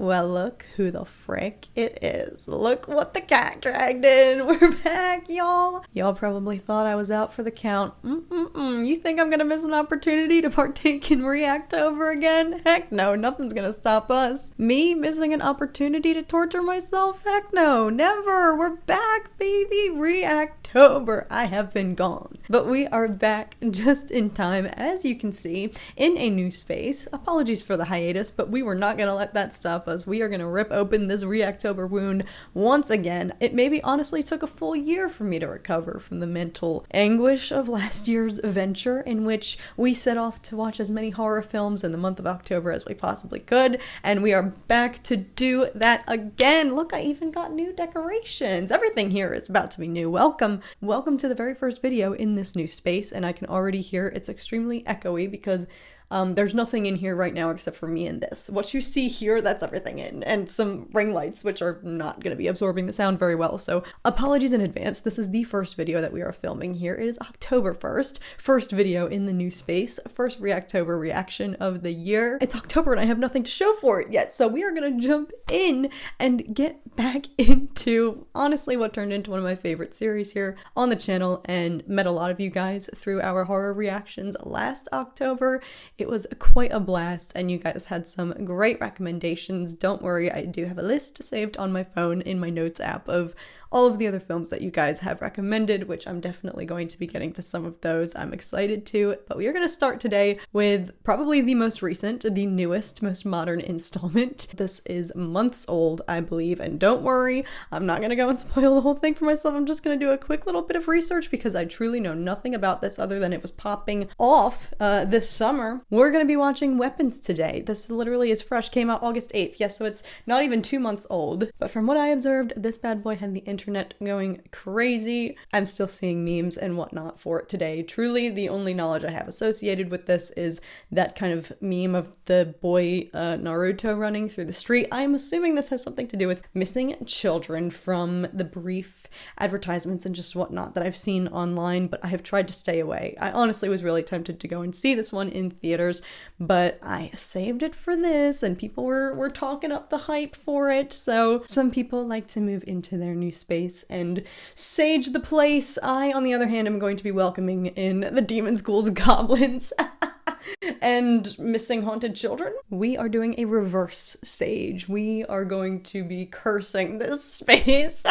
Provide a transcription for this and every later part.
Well, look who the frick it is. Look what the cat dragged in. We're back, y'all. Y'all probably thought I was out for the count. You think I'm gonna miss an opportunity to partake in Reactober again? Heck no, nothing's gonna stop us. Me missing an opportunity to torture myself? Heck no, never. We're back, baby. Reactober. I have been gone. But we are back just in time, as you can see, in a new space. Apologies for the hiatus, but we were not gonna let that stop us. We are gonna rip open this Reactober wound once again. It maybe honestly took a full year for me to recover from the mental anguish of last year's venture, in which we set off to watch as many horror films in the month of October as we possibly could, and we are back to do that again. Look, I even got new decorations. Everything here is about to be new. Welcome to the very first video in this new space, and I can already hear it's extremely echoey because there's nothing in here right now except for me and this. What you see here, that's everything in, and some ring lights, which are not going to be absorbing the sound very well, so apologies in advance. This is the first video that we are filming here. It is October 1st, first video in the new space, first Reactober reaction of the year. It's October and I have nothing to show for it yet, so we are going to jump in and get back into, honestly, what turned into one of my favorite series here on the channel, and met a lot of you guys through our horror reactions last October. It was quite a blast, and you guys had some great recommendations. Don't worry, I do have a list saved on my phone in my notes app of all of the other films that you guys have recommended, which I'm definitely going to be getting to some of those. I'm excited to, but we are going to start today with probably the most recent, the newest, most modern installment. This is months old, I believe, and don't worry, I'm not going to go and spoil the whole thing for myself. I'm just going to do a quick little bit of research because I truly know nothing about this other than it was popping off this summer. We're going to be watching Weapons today. This literally is fresh, came out August 8th. Yes, so it's not even 2 months old, but from what I observed, this bad boy had the internet going crazy. I'm still seeing memes and whatnot for it today. Truly, the only knowledge I have associated with this is that kind of meme of the boy Naruto running through the street. I'm assuming this has something to do with missing children from the brief advertisements and just whatnot that I've seen online, but I have tried to stay away. I honestly was really tempted to go and see this one in theaters, but I saved it for this, and people were talking up the hype for it, so some people like to move into their new space and sage the place. I, on the other hand, am going to be welcoming in the demons, ghouls, goblins, and missing haunted children. We are doing a reverse sage. We are going to be cursing this space.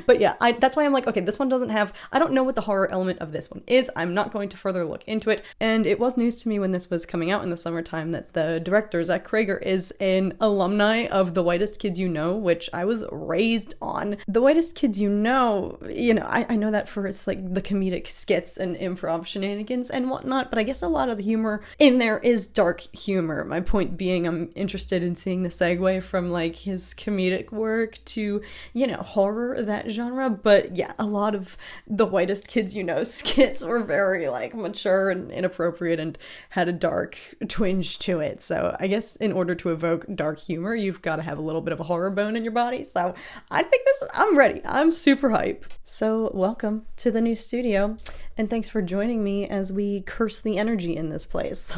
But yeah, that's why I'm like, okay, this one doesn't have, I don't know what the horror element of this one is. I'm not going to further look into it. And it was news to me when this was coming out in the summertime that the director, Zach Krager, is an alumni of The Whitest Kids You Know, which I was raised on. The Whitest Kids You Know, I know that for its like the comedic skits and improv shenanigans and whatnot, but I guess a lot of the humor in there is dark humor. My point being, I'm interested in seeing the segue from like his comedic work to, horror, that genre. But yeah, a lot of The Whitest Kids You Know skits were very like mature and inappropriate and had a dark twinge to it. So I guess in order to evoke dark humor, you've got to have a little bit of a horror bone in your body. So I think I'm ready. I'm super hype. So welcome to the new studio, and thanks for joining me as we curse the energy in this place.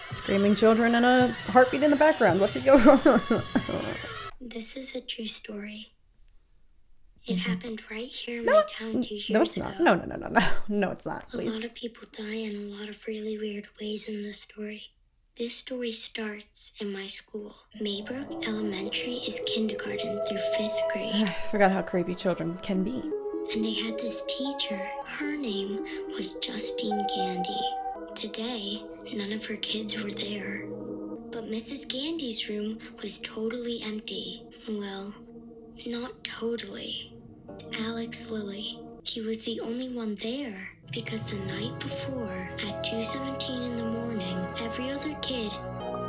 Screaming children and a heartbeat in the background. What could go wrong? This is a true story. It happened right here in my town 2 years ago. No, it's not. No, it's not. Please. A lot of people die in a lot of really weird ways in this story. This story starts in my school. Maybrook Elementary is kindergarten through 5th grade. I forgot how creepy children can be. And they had this teacher. Her name was Justine Gandy. Today, none of her kids were there. But Mrs. Gandy's room was totally empty. Well, not totally. Alex Lilly. He was the only one there because the night before, at 2:17 in the morning, every other kid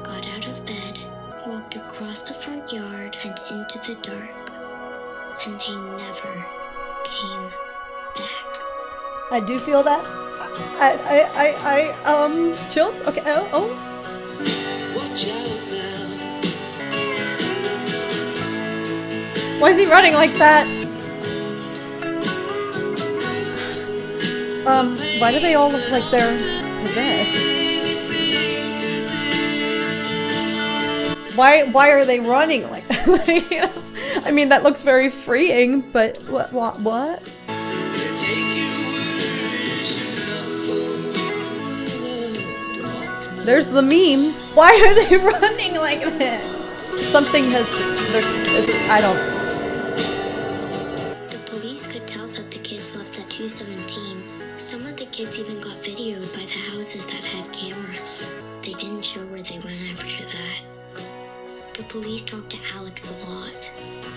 got out of bed, walked across the front yard and into the dark, and they never came back. I do feel that. Chills? Okay, oh. Watch out now. Why is he running like that? Why do they all look like they're possessed. Why are they running like that? I mean, that looks very freeing, but what? There's the meme. Why are they running like that? Something has, I don't. The police could tell that the kids left at 2:17. Some of the kids even got videoed by the houses that had cameras. They didn't show where they went after that. The police talked to Alex a lot.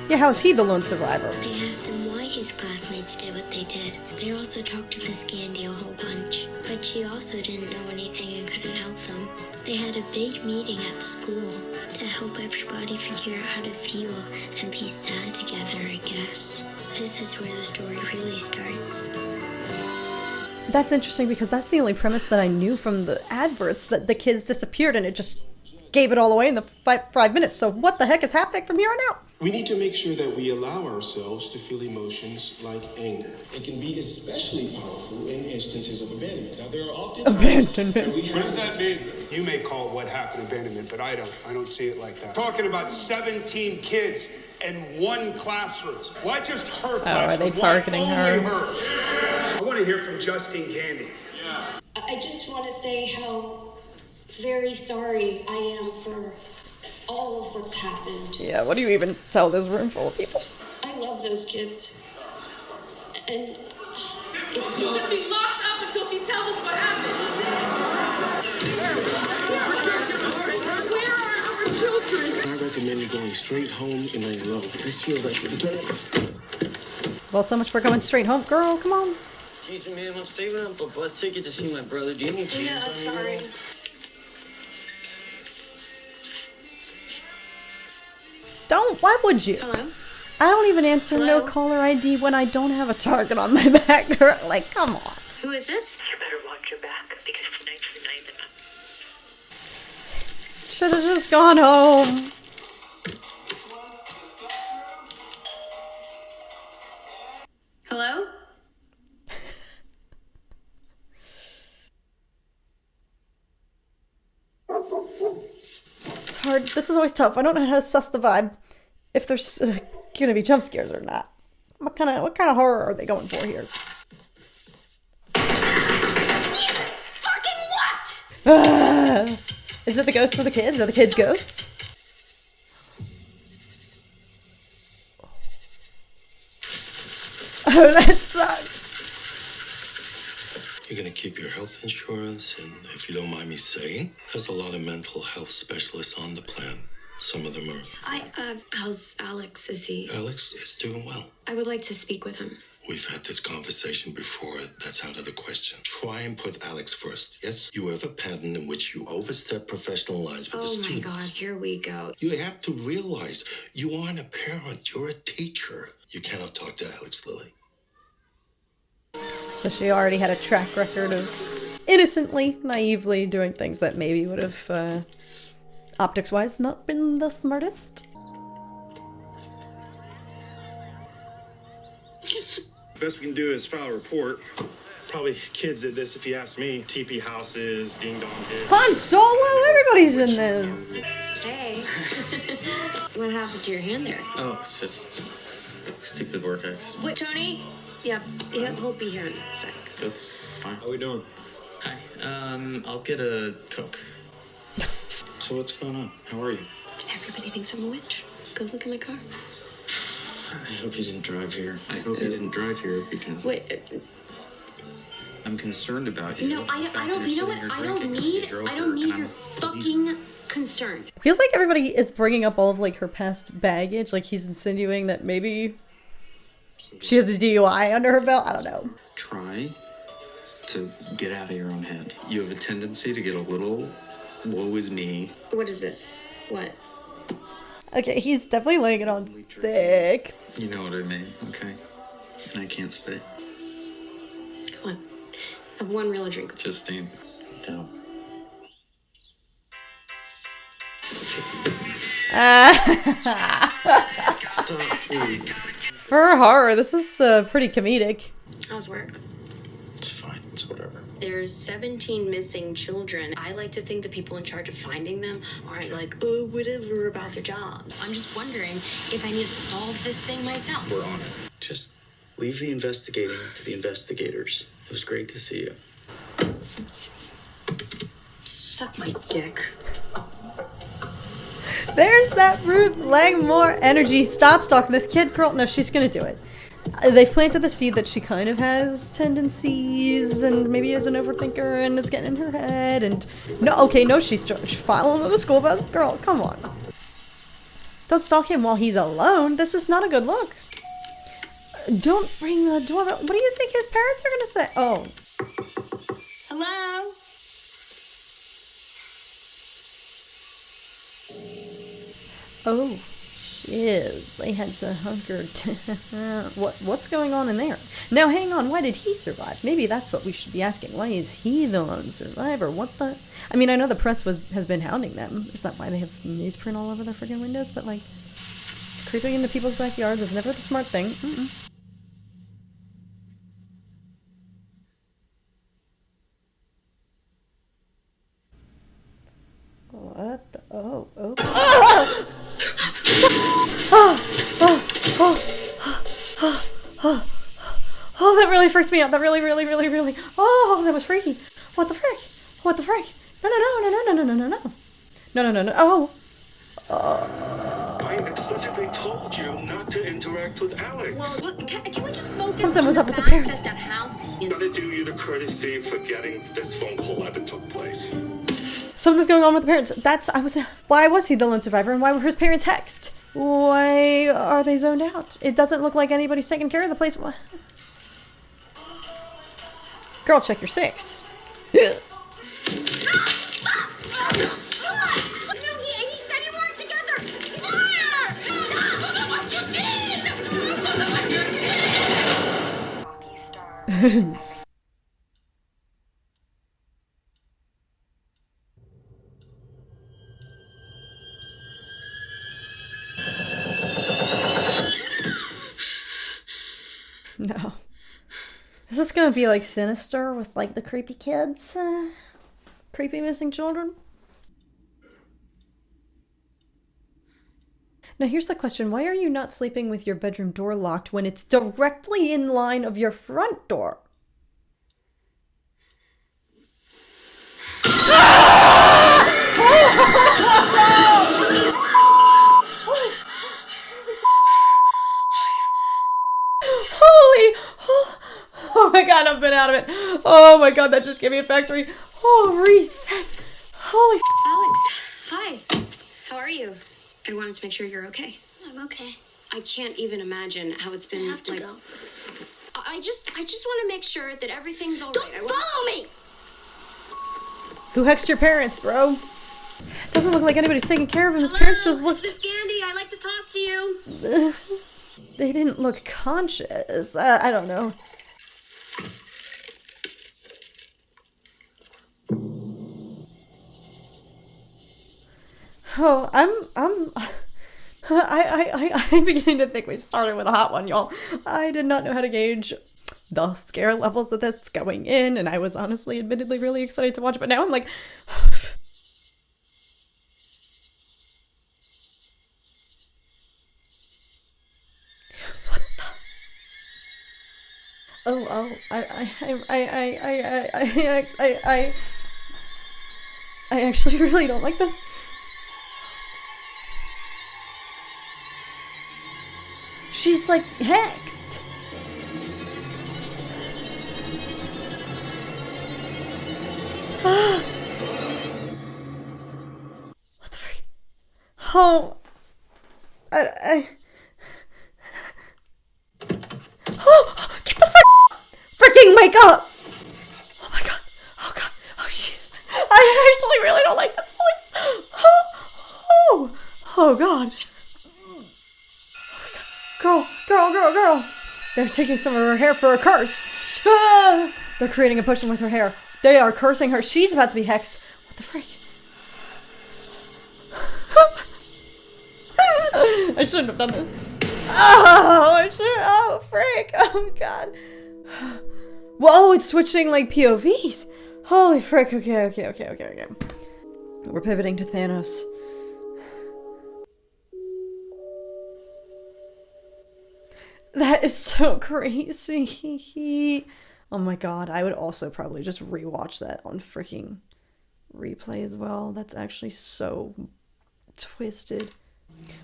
Yeah, how is he the lone survivor? They asked him why his classmates did what they did. They also talked to Miss Gandy a whole bunch, but she also didn't know anything and couldn't help them. They had a big meeting at the school to help everybody figure out how to feel and be sad together, I guess. This is where the story really starts. That's interesting because that's the only premise that I knew from the adverts, that the kids disappeared and it just gave it all away in the 5 minutes. So what the heck is happening from here on out? We need to make sure that we allow ourselves to feel emotions like anger. It can be especially powerful in instances of abandonment. Now, there are often times abandonment. What does that mean? You may call what happened abandonment, but I don't. I don't see it like that. Talking about 17 kids in one classroom. Why just her classroom? Are they targeting her? Hers? I want to hear from Justine Gandy. I just want to say how very sorry I am for all of what's happened. Yeah, what do you even tell this room full of people? I love those kids. And it's She not... should be locked up until she tells us what happened. Where are our children? I recommend you going straight home and laying low. This feels like you're Well, so much for going straight home. Girl, come on. Excuse me, ma'am, I'm saving up a bus ticket to see my brother. Do you need change? Yeah, sorry. Why would you? Hello? I don't even answer no Hello? caller ID when I don't have a target on my back, girl. Like, come on. Who is this? You better watch your back because tonight's the night that Should have just gone home. Hello? It's hard. This is always tough. I don't know how to suss the vibe. If there's gonna be jump scares or not. What kind of horror are they going for here? Jesus fucking what? Is it the ghosts of the kids? Are the kids ghosts? Oh, that sucks. You're gonna keep your health insurance, and if you don't mind me saying, there's a lot of mental health specialists on the plan. Some of them are. How's Alex? Is he? Alex is doing well. I would like to speak with him. We've had this conversation before. That's out of the question. Try and put Alex first. Yes, you have a pattern in which you overstep professional lines with the Oh my students. god, here we go. You have to realize you aren't a parent. You're a teacher. You cannot talk to Alex, Lily. So she already had a track record of innocently, naively doing things that maybe would have, optics-wise, not been the smartest. Best we can do is file a report. Probably kids did this if you ask me. TP houses, ding dong hits. Han Solo! Everybody's in this! Hey. What happened to your hand there? Oh, it's just stupid work accident. What, Tony? Yeah, he'll be here in a sec. That's fine. How we doing? Hi. I'll get a Coke. So what's going on? How are you? Everybody thinks I'm a witch. Go look in my car. I hope you didn't drive here. I hope you didn't drive here because Wait, I'm concerned about you. no, I don't, you know what? I don't need your fucking concern. It feels like everybody is bringing up all of, like, her past baggage. Like, he's insinuating that maybe she has a DUI under her belt. I don't know. Try to get out of your own head. You have a tendency to get a little woe is me. What is this? What? Okay, he's definitely laying it on thick. You know what I mean, okay? And I can't stay. Come on. Have one real drink. Justine. No. For horror, this is pretty comedic. How's work? It's fine. It's whatever. There's 17 missing children. I like to think the people in charge of finding them aren't like, oh, whatever about their job. I'm just wondering if I need to solve this thing myself. We're on it. Just leave the investigating to the investigators. It was great to see you. Suck my dick. There's that Ruth Langmore energy. Stop stalking this kid, girl. No, she's gonna do it. They've planted the seed that she kind of has tendencies and maybe is an overthinker and is getting in her head and... No, okay, no, she's following the school bus. Girl, come on. Don't stalk him while he's alone. This is not a good look. Don't ring the doorbell. What do you think his parents are gonna say? Oh. Hello? Oh, shiz. They had to hunker down. What's going on in there? Now, hang on. Why did he survive? Maybe that's what we should be asking. Why is he the lone survivor? What the... I mean, I know the press has been hounding them. Is that why they have newsprint all over their freaking windows? But, like, creeping into people's backyards is never the smart thing. What the... Oh, oh. Ah! Oh, that really freaked me out. That really. Oh, that was freaky. What the frick? What the frick? No. Oh. I explicitly told you not to interact with Alex. Well, can we just focus Something on was the up with the fact parents. that house is... Gotta do you the courtesy for getting this phone call ever took place. Something's going on with the parents. Why was he the lone survivor and why were his parents hexed? Why are they zoned out? It doesn't look like anybody's taking care of the place. What? Girl, check your 6. No, he said you weren't together. Liar! Look at what you did! Look at what you did! Rocky star. No. Is this gonna be like Sinister with like the creepy kids? Creepy missing children? Now here's the question. Why are you not sleeping with your bedroom door locked when it's directly in line of your front door? Oh my god, I've been out of it. Oh my god, that just gave me a factory. Oh, reset. Holy Alex, hi. How are you? I wanted to make sure you're okay. I'm okay. I can't even imagine how it's been. I have to like, go. I just want to make sure that everything's all Don't right. follow me! Who hexed your parents, bro? It doesn't look like anybody's taking care of him. His parents just looked... Miss Gandy, I'd like to talk to you. They didn't look conscious. I don't know. Oh, I'm beginning to think we started with a hot one, y'all. I did not know how to gauge the scare levels of this going in, and I was honestly, admittedly, really excited to watch it, but now I'm like... What the... Oh, I actually really don't like this. She's like hexed. What the freak? Oh, oh, get the freaking wake up! Oh my god! Oh god! Oh jeez! I actually really don't like this. Oh god! Girl! They're taking some of her hair for a curse. Ah! They're creating a potion with her hair. They are cursing her. She's about to be hexed. What the freak? I shouldn't have done this. Oh, I should. Oh, freak. Oh, God. Whoa, it's switching like POVs. Holy frick. Okay. We're pivoting to Thanos. That is so crazy. Oh my god, I would also probably just rewatch that on freaking replay as well. That's actually so twisted.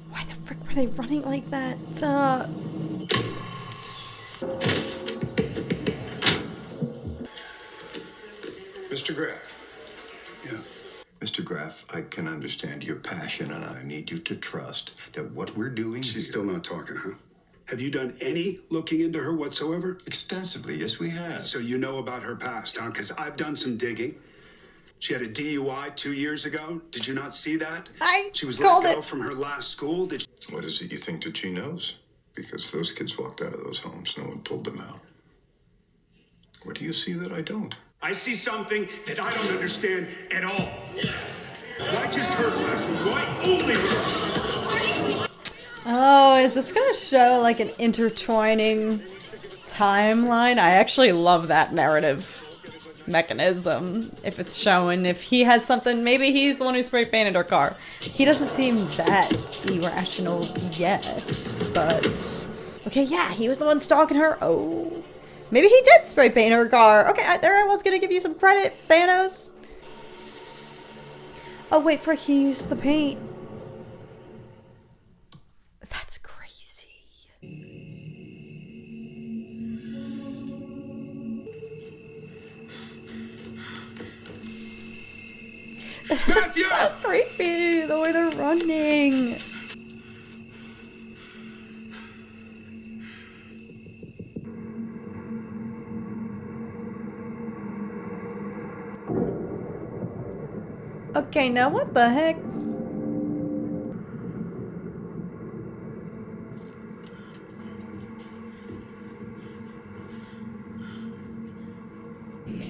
Why the frick were they running like that? Mr. Graff. Yeah. Mr. Graff, I can understand your passion, and I need you to trust that what we're doing She's here... still not talking, huh? Have you done any looking into her whatsoever? Extensively, yes, we have. So you know about her past, huh? Because I've done some digging. She had a DUI 2 years ago. Did you not see that? She was let go from her last school. Did she... What is it you think that she knows? Because those kids walked out of those homes. No one pulled them out. What do you see that I don't? I see something that I don't understand at all. Why just her classroom? Why only her? Oh, is this gonna show like an intertwining timeline? I actually love that narrative mechanism. If it's showing, if he has something, maybe he's the one who spray painted her car. He doesn't seem that irrational yet, but okay, yeah, he was the one stalking her. Oh, maybe he did spray paint her car. Okay, there I was gonna give you some credit, Thanos. Oh wait, for he used the paint. That's crazy. Matthew! So creepy, the way they're running. Okay, now what the heck?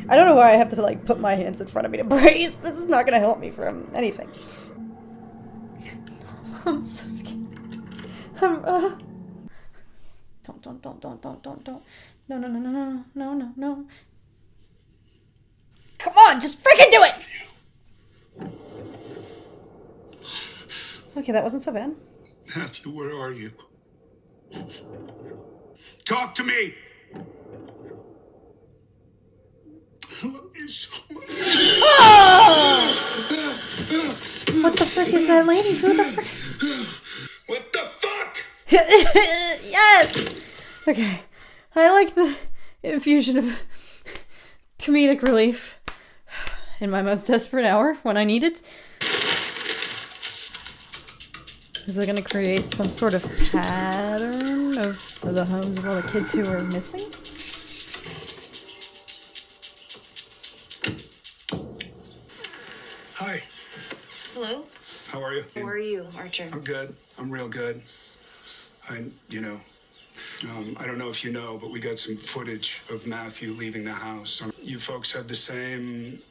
I don't know why I have to like put my hands in front of me to brace. This is not gonna help me from anything. I'm so scared. Don't. No. Come on, just freaking do it! Okay, that wasn't so bad. Matthew, where are you? Talk to me! I love you so much. Oh! What the frick is that lady? Who the frick? What the fuck? Yes! Okay. I like the infusion of comedic relief in my most desperate hour when I need it. Is it gonna create some sort of pattern of the homes of all the kids who are missing? Hi. Hello? How are you? How are you, Archer? I'm good. I'm real good. I don't know if you know, but we got some footage of Matthew leaving the house. You folks had the same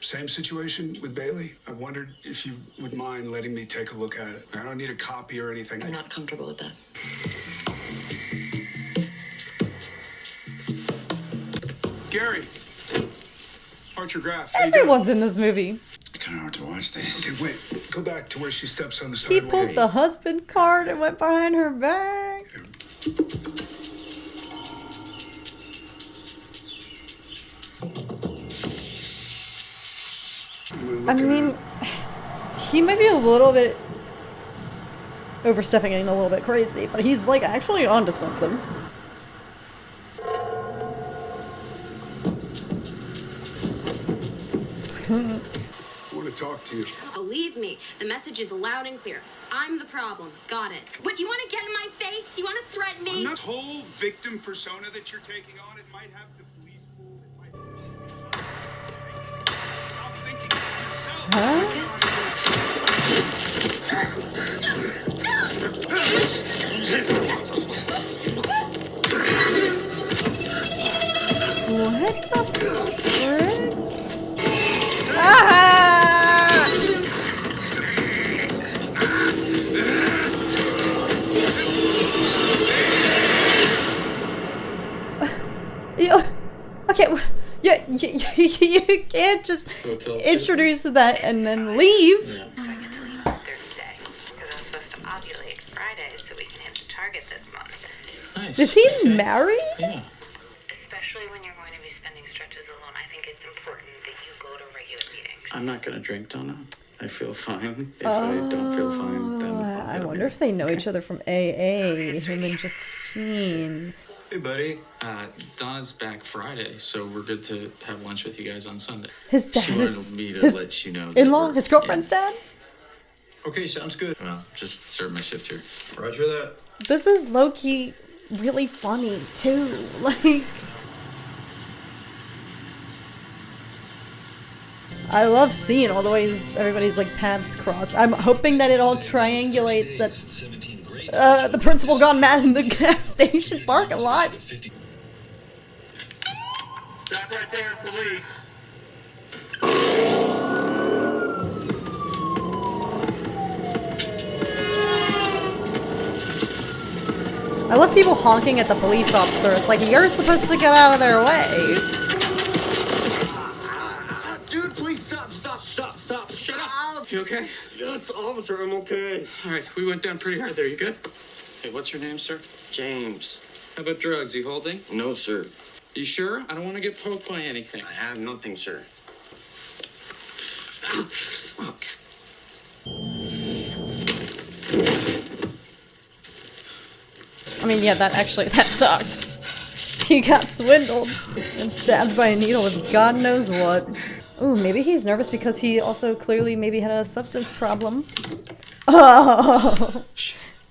situation with Bailey? I wondered if you would mind letting me take a look at it. I don't need a copy or anything. I'm not comfortable with that. Gary. Archer Graff. Everyone's in this movie. It's kind of hard to watch this. Okay, wait. Go back to where she steps on the He sidewalk. pulled the husband card and went behind her back. I mean, he might be a little bit overstepping and a little bit crazy, but he's like actually onto something. I want to talk to you. Believe me, the message is loud and clear. I'm the problem. Got it. What, you want to get in my face? You want to threaten me? The whole victim persona that you're taking on, it might have the police fooled. It might... Stop thinking of yourself. What the frick? Ah! can't just Hotel's introduce that and then leave. Yeah. So I get to leave on Thursday because I'm supposed to ovulate Friday so we can hit the target this month. Nice. Is he married? Yeah. Especially when you're going to be spending stretches alone, I think it's important that you go to regular meetings. I'm not gonna drink, Donna. I feel fine. If I don't feel fine, then I wonder if they know each other from AA, him and Justine. Hey, buddy. Donna's back Friday, so we're good to have lunch with you guys on Sunday. His dad She wanted is me to his let you know. that in-law, we're- his girlfriend's dad. Okay, sounds good. Well, just serve my shift here. Roger that. This is low-key really funny too. Like, I love seeing all the ways everybody's like paths cross. I'm hoping that it all triangulates that the principal gone mad in the gas station parking lot. Stop right there, police. I love people honking at the police officer. It's like, you're supposed to get out of their way. Dude, please stop. Shut up! You okay? Yes, officer, I'm okay. Alright, we went down pretty hard there. You good? Hey, what's your name, sir? James. How about drugs? You holding? No, sir. You sure? I don't want to get poked by anything. I have nothing, sir. Fuck. I mean, yeah, that sucks. He got swindled and stabbed by a needle with God knows what. Ooh, maybe he's nervous because he also clearly maybe had a substance problem. Oh!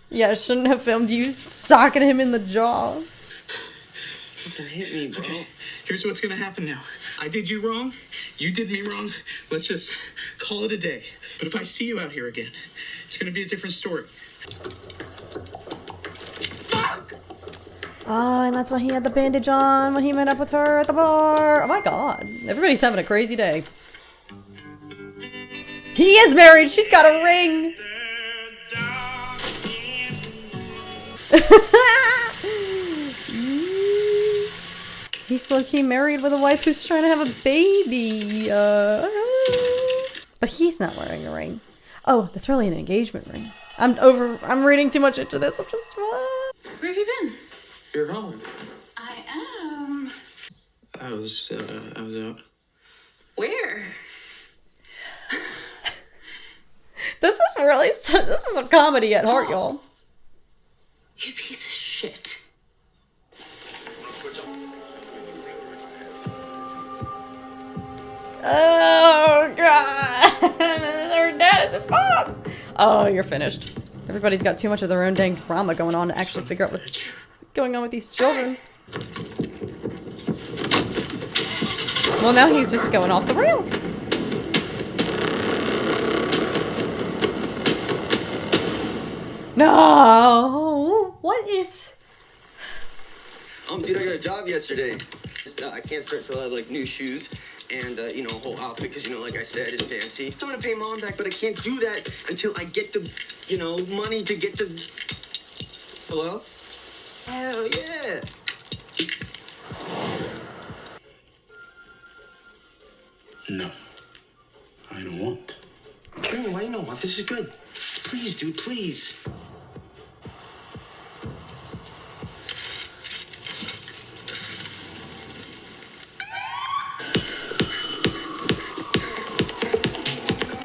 Yeah, I shouldn't have filmed you socking him in the jaw. Don't hit me, bro. Okay, here's what's gonna happen now. I did you wrong. You did me wrong. Let's just call it a day. But if I see you out here again, it's gonna be a different story. Oh, and that's why he had the bandage on when he met up with her at the bar. Oh my god. Everybody's having a crazy day. He is married! She's got a ring! He's low-key married with a wife who's trying to have a baby. But he's not wearing a ring. Oh, that's really an engagement ring. I'm reading too much into this. I'm just... Where have you been? You're home. I am. I was out. Where? This is a comedy at heart, y'all. You piece of shit. Oh god! Her dad is his boss! Oh, you're finished. Everybody's got too much of their own dang drama going on to actually figure out what's going on with these children. Well, now he's just going off the rails. No! What is... Dude, I got a job yesterday. I can't start till I have, like, new shoes and, you know, a whole outfit because, you know, like I said, it's fancy. I'm gonna pay Mom back, but I can't do that until I get the, you know, money to get to... Hello? Hell yeah! No. I don't want. Junior, why do you not want? This is good. Please, dude, please.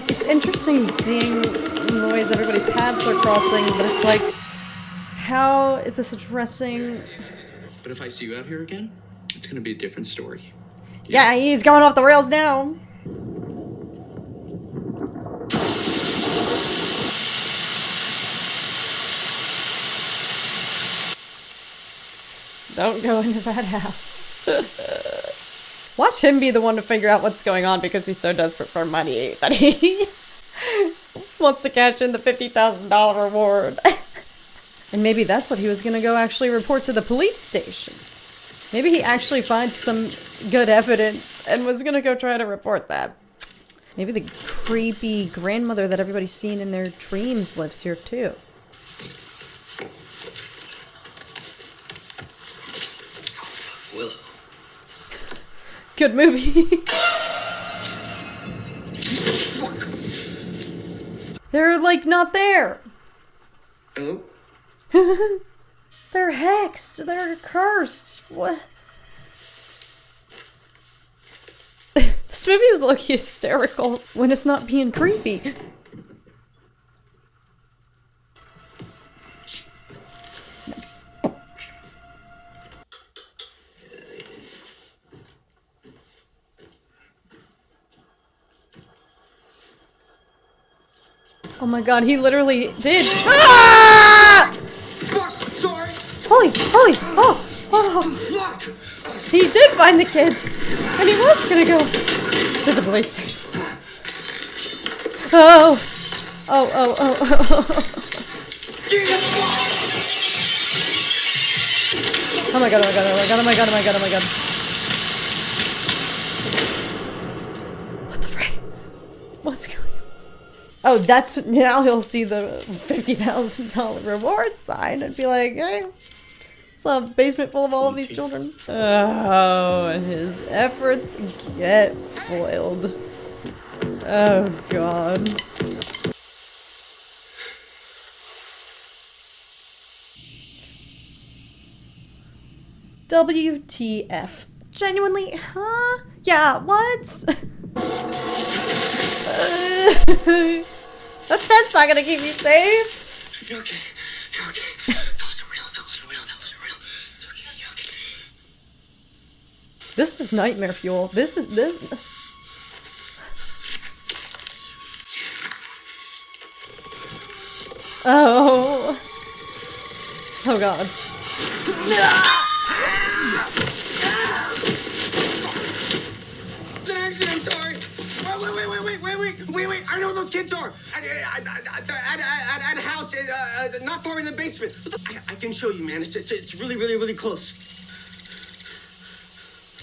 It's interesting seeing the ways everybody's paths are crossing, but it's like, how is this addressing... But if I see you out here again, it's gonna be a different story. Yeah, he's going off the rails now. Don't go into that house. Watch him be the one to figure out what's going on because he's so desperate for money that he wants to cash in the $50,000 reward. And maybe that's what he was going to go actually report to the police station. Maybe he actually finds some good evidence and was going to go try to report that. Maybe the creepy grandmother that everybody's seen in their dreams lives here too. Willow. Good movie. They're like not there. Hello? They're hexed. They're cursed. What? This movie is low-key hysterical when it's not being creepy. Oh my god, he literally did. Ah! Fuck! Sorry! Holy! Oh! He did find the kids! And he was gonna go to the police station. Oh! Oh. Oh my god. What the frick? What's going on? Oh, that's now he'll see the $50,000 reward sign and be like, hey, it's a basement full of all of these children. Oh, and his efforts get foiled. Oh, God. WTF. Genuinely? Huh? Yeah, what? That tent's not gonna keep you safe. You're okay. You're okay. That wasn't real. It's okay. You're okay. This is nightmare fuel. This. Oh. Oh god. It's an accident, sorry. Wait. I know those kids are. At a house, not far in the basement. I can show you, man. It's really close.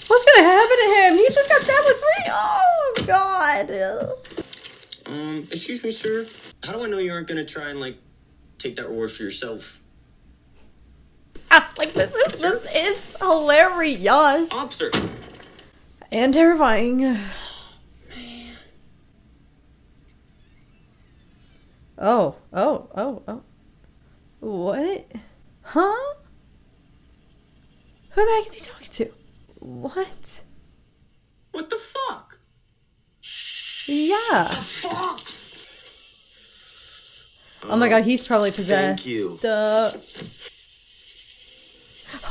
What's gonna happen to him? He just got stabbed with 3. Oh god. Excuse me, sir. How do I know you aren't gonna try and, like, take that reward for yourself? Like, this is hilarious. Officer. And terrifying. Oh. What? Huh? Who the heck is he talking to? What? What the fuck? Yeah. Fuck! Oh my god, he's probably possessed. Thank you.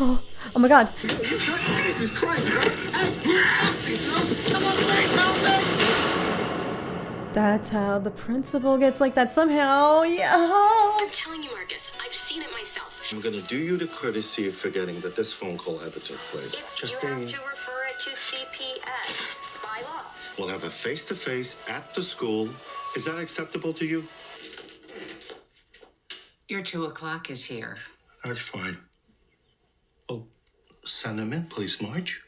Oh my god. Jesus Christ, bro. Come on, please help me! That's how the principal gets like that somehow. Yeah. I'm telling you, Marcus, I've seen it myself. I'm gonna do you the courtesy of forgetting that this phone call ever took place. You have to refer it to CPS by law. We'll have a face-to-face at the school. Is that acceptable to you? Your 2 o'clock is here. That's fine. Oh, send them in, please, Marge.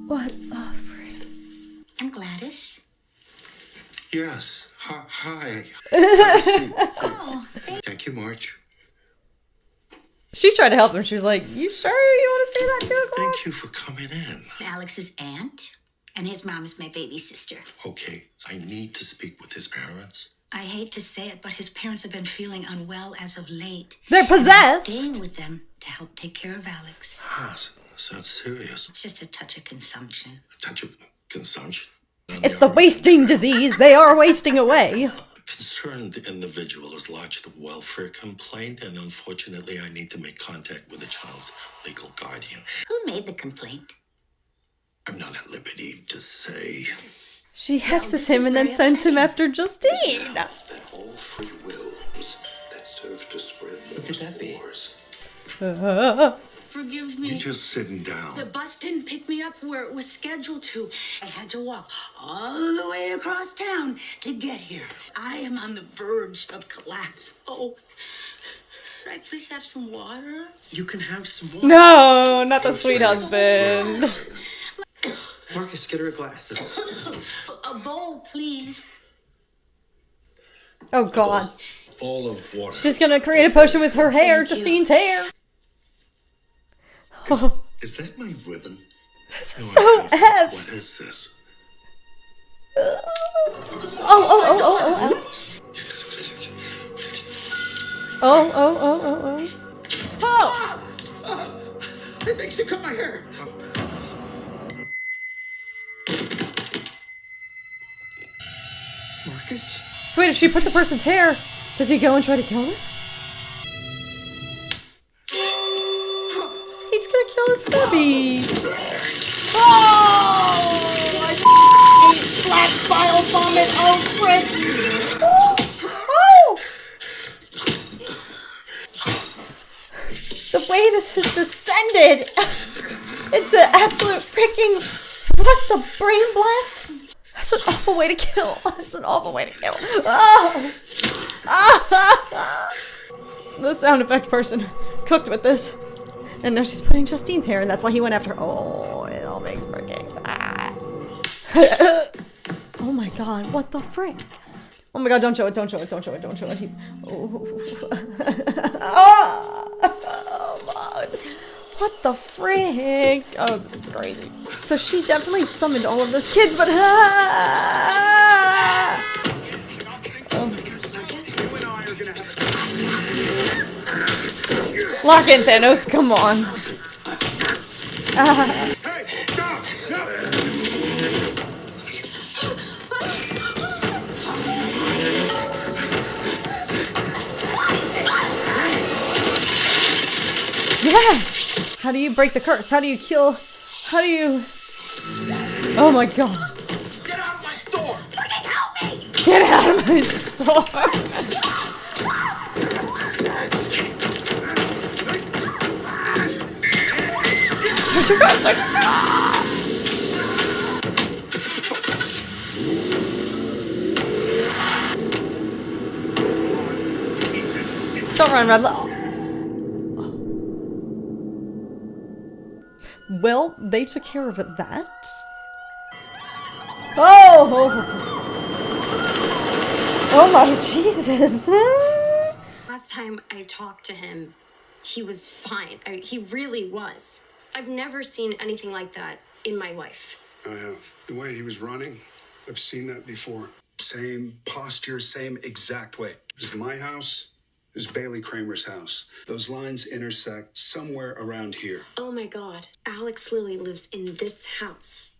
What the frick? I'm Gladys. Yes. Hi. Thank you, Marge. She tried to help him. She was like, you sure you want to say that 2 o'clock? Thank you for coming in. Alex's aunt, and his mom is my baby sister. Okay, I need to speak with his parents. I hate to say it, but his parents have been feeling unwell as of late. They're possessed. I'm staying with them to help take care of Alex. Oh, sounds serious. It's just a touch of consumption. A touch of consumption? It's the wasting disease. They are wasting away. A concerned individual has lodged a welfare complaint, and unfortunately, I need to make contact with the child's legal guardian. Who made the complaint? I'm not at liberty to say. She hexes him and then sends him after Justine. That all free wills that serve to spread wars. Forgive me. You're just sitting down. The bus didn't pick me up where it was scheduled to. I had to walk all the way across town to get here. I am on the verge of collapse. Oh, could I please have some water? You can have some water. No, not the sweet husband. Marcus, get her a glass. A bowl, please. Oh god. All of water. She's gonna create a potion with her hair, Justine's hair. Is that my ribbon? This is so F. What is this? Oh. Oh. I think she cut my hair. Marcus? So wait, if she puts a person's hair, does he go and try to kill them? He's gonna kill his baby. Oh! Black bile vomit! Oh, frick! Oh! The way this has descended into absolute freaking... What the brain blast? That's an awful way to kill. That's an awful way to kill. Oh! The sound effect person cooked with this. And now she's putting Justine's hair, and that's why he went after her. Oh, it all makes freaking sense. Oh my god, what the frick? Oh my god, don't show it, don't show it, don't show it, don't show it. Oh, what the frick? Oh, this is crazy. So she definitely summoned all of those kids, but lock in, Thanos, come on. Hey, stop! No! Yes! How do you break the curse? How do you kill? How do you... Oh my god. Get out of my store! Fucking help me! Get out of my store! Don't run, Red. Well, they took care of that. Oh! Oh my Jesus! Last time I talked to him, he was fine. He really was. I've never seen anything like that in my life. I have. The way he was running, I've seen that before. Same posture, same exact way. This is my house. This is Bailey Kramer's house. Those lines intersect somewhere around here. Oh my god. Alex Lilly lives in this house.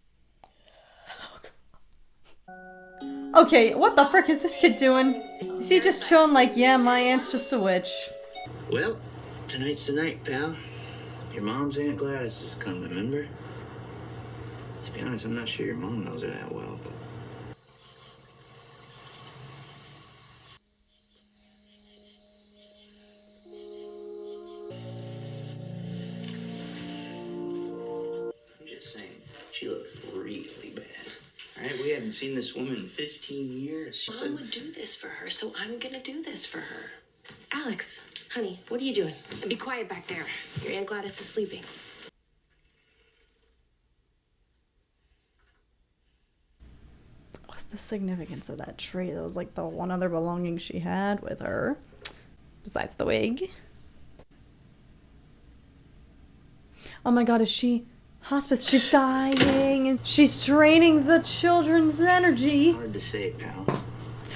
Okay, what the frick is this kid doing? Is he just chilling like, yeah, my aunt's just a witch? Well, tonight's the night, pal. Your mom's Aunt Gladys is coming, remember? To be honest, I'm not sure your mom knows her that well, but... I'm just saying, she looks really bad. All right, we haven't seen this woman in 15 years. She Mom would do this for her, so I'm gonna do this for her. Alex, honey, what are you doing? And be quiet back there. Your Aunt Gladys is sleeping. What's the significance of that tree? That was like the one other belonging she had with her. Besides the wig. Oh my god, is she hospice? She's dying and she's draining the children's energy. Hard to say, pal.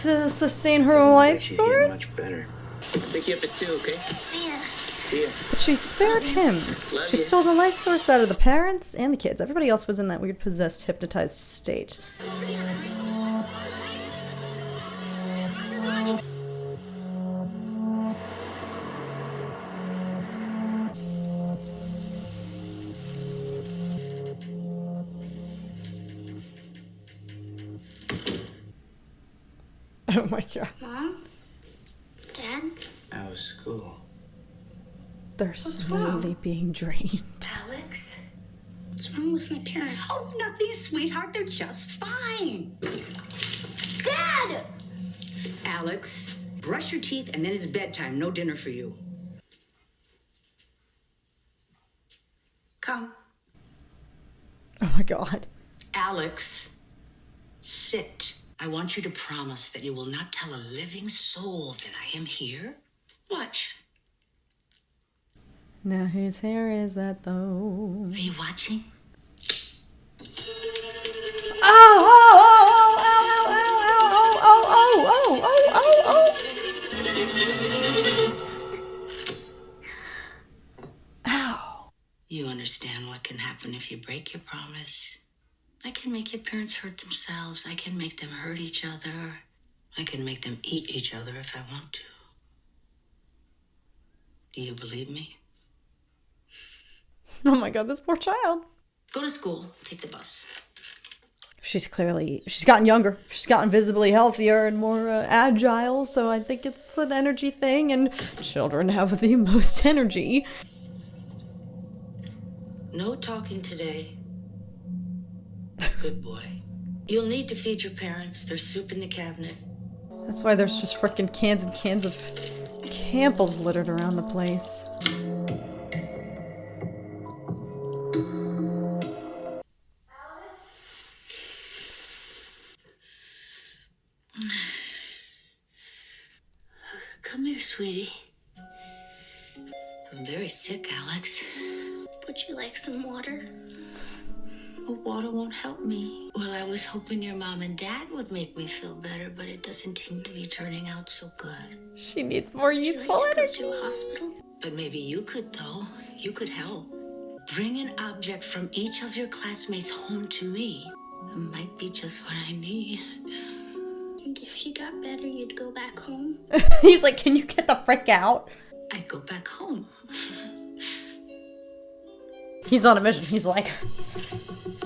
To sustain her life She's source? getting much better. Pick you up at 2, okay? See ya. See ya. But she spared him. Love She ya. stole the life source out of the parents and the kids. Everybody else was in that weird possessed, hypnotized state. Oh my god. Mom? Dad? How was school? They're slowly being drained. Alex? What's wrong with my parents? Oh, it's nothing, sweetheart. They're just fine. Dad! Alex, brush your teeth and then it's bedtime. No dinner for you. Come. Oh my god. Alex, sit. I want you to promise that you will not tell a living soul that I am here. Watch. Now whose hair is that though? Are you watching? understand what can happen if you break your promise. I can make your parents hurt themselves. I can make them hurt each other. I can make them eat each other if I want to. Do you believe me? Oh my god, this poor child. Go to school. Take the bus. She's gotten younger. She's gotten visibly healthier and more agile, so I think it's an energy thing, and children have the most energy. No talking today. Good boy. You'll need to feed your parents. There's soup in the cabinet. That's why there's just frickin' cans and cans of Campbell's littered around the place. Come here, sweetie. I'm very sick, Alex. Would you like some water? Well, water won't help me. Well, I was hoping your mom and dad would make me feel better, but it doesn't seem to be turning out so good. She needs more youthful energy. Go to a hospital? But maybe you could, though. You could help. Bring an object from each of your classmates home to me. It might be just what I need. And if she got better, you'd go back home? He's like, can you get the frick out? I'd go back home. He's on a mission. He's like,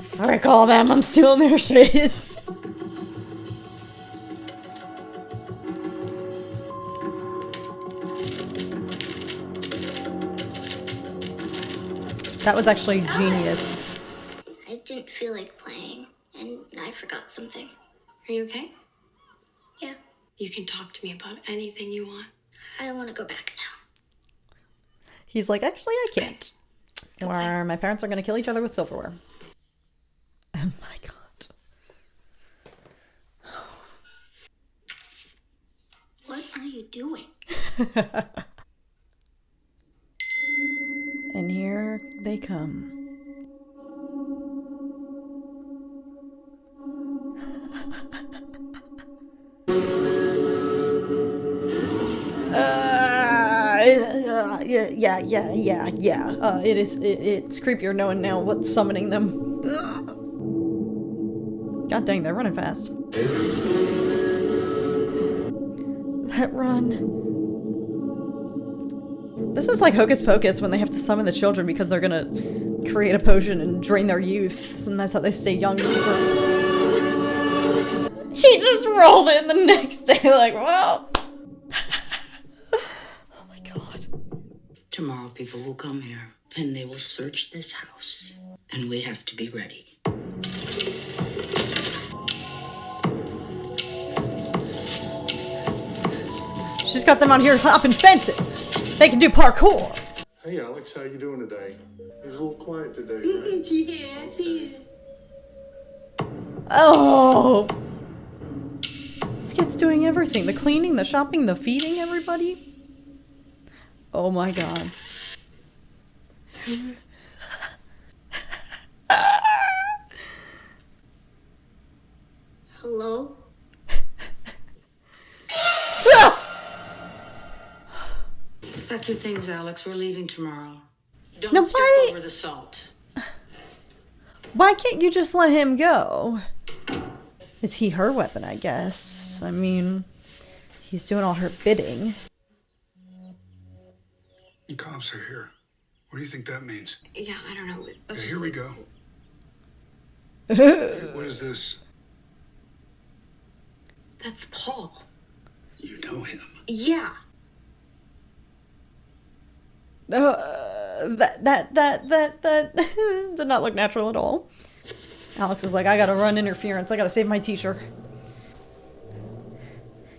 frick all them, I'm stealing their shit. That was actually genius. I didn't feel like playing, and I forgot something. Are you okay? Yeah. You can talk to me about anything you want. I want to go back now. He's like, actually, I can't. Or my parents are going to kill each other with silverware. Oh my god. What are you doing? And here they come. Yeah. It's creepier knowing now what's summoning them. God dang, they're running fast. That run. This is like Hocus Pocus when they have to summon the children because they're gonna create a potion and drain their youth, and that's how they stay young. She just rolled in the next day like, well. Oh my god. Tomorrow people will come here and they will search this house. And we have to be ready. She's got them out here hopping fences. They can do parkour. Hey, Alex, how you doing today? He's a little quiet today, right? Yes, he is. Oh. This kid's doing everything. The cleaning, the shopping, the feeding everybody. Oh my god. Hello? Pack your things, Alex. We're leaving tomorrow. Don't No, step why- over the salt. Why can't you just let him go? Is he her weapon, I guess? I mean, he's doing all her bidding. The cops are here. What do you think that means? Yeah, I don't know. Yeah, here we go. Hey, what is this? That's Paul. You know him. Yeah. That did not look natural at all. Alex is like, I gotta run interference. I gotta save my teacher.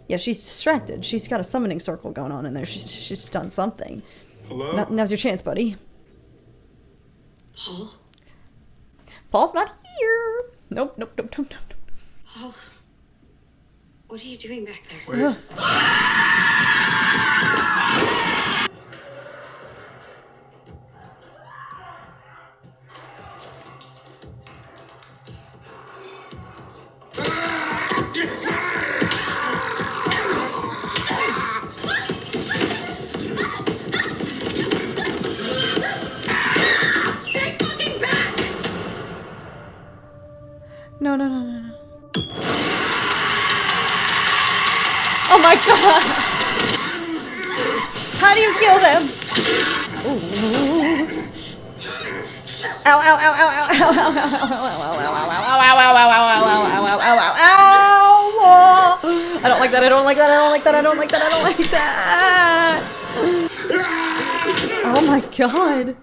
Yeah, she's distracted. She's got a summoning circle going on in there. She's done something. Hello? Now's your chance, buddy. Paul? Paul's not here. Nope. Paul? What are you doing back there? Wait. Stay No, no, no, no, no. Oh my god! How do you kill them? Ooh. Ow, ow, ow, ow, ow, ow, ow, ow, ow, ow, ow, I don't like that, I don't like that, I don't like that, I don't like that, I don't like that. Oh my god.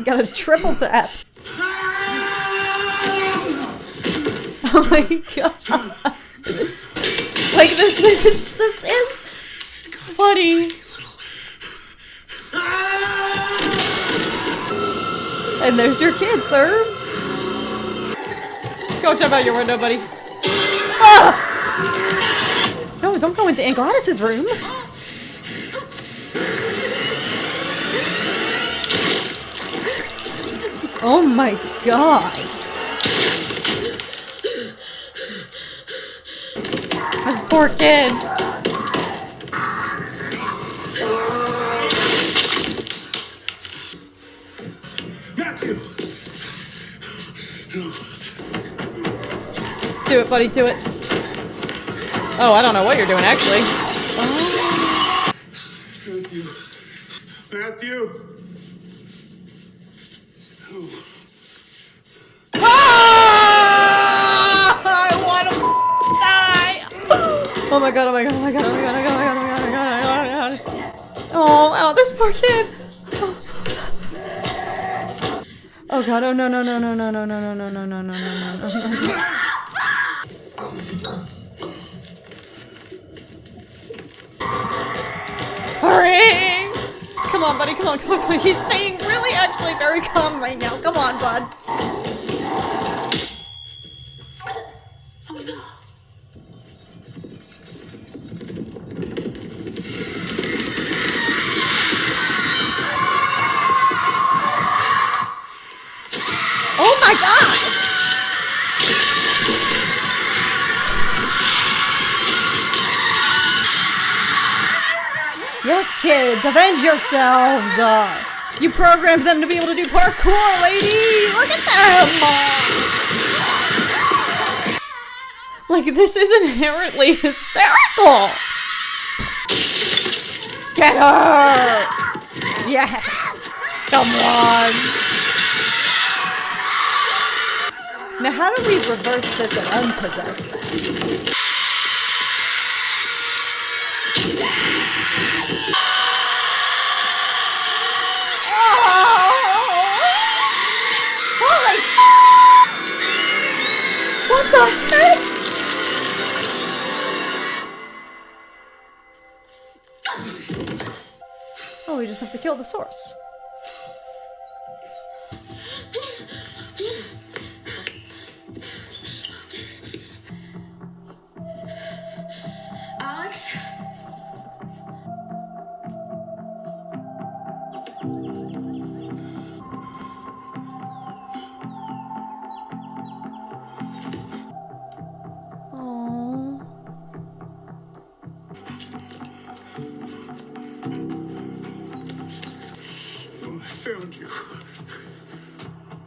Got a triple tap. Oh my god. Like this is funny. And there's your kid, sir. Go jump out your window, buddy. Ah! No, don't go into Aunt Gladys's room. Oh my god. This poor kid. Do it, buddy, do it. Oh, I don't know what you're doing, actually. Oh. Matthew. Matthew. Ah! I want to die. Oh my god, oh my god, oh my god, oh my god, oh my god, oh my god, oh my god, oh my god, oh my god. Oh, this poor kid. Oh god, oh no, no, no, no, no, no, no, no, no, no, no, no, no, no. Hurry! Come on, buddy, come on, come on, come on. He's staying really actually very calm right now. Come on, bud. Oh my god! Yes, kids, avenge yourselves! You programmed them to be able to do parkour, lady! Look at them! Like, this is inherently hysterical! Get her! Yes! Come on! Now, how do we reverse this and unpossess them? Holy! What the heck? Oh, we just have to kill the source. Alex? Aww. Oh, I found you.